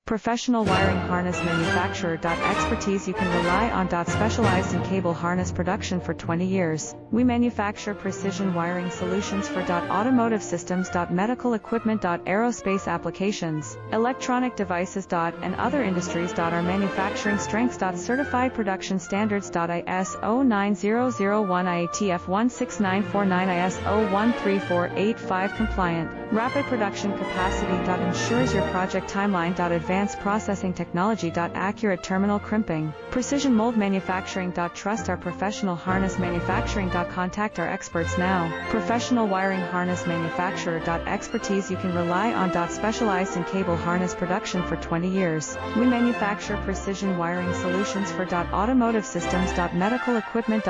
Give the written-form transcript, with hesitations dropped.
Professional wiring harness manufacturer. Expertise you can rely on. Specialized in cable harness production for 20 years. We manufacture precision wiring solutions for automotive systems, medical equipment, aerospace applications, electronic devices, and other industries. Our manufacturing strengths. Certified production standards. ISO 9001 IATF 16949 ISO 13485 compliant. Rapid production capacity. Ensures your project timeline. Advanced processing technology. Accurate terminal crimping. Precision mold manufacturing. Trust our professional harness manufacturing. Contact our experts now. Professional wiring harness manufacturer. Expertise you can rely on. Specialized in cable harness production for 20 years. We manufacture precision wiring solutions for automotive systems. Medical equipment.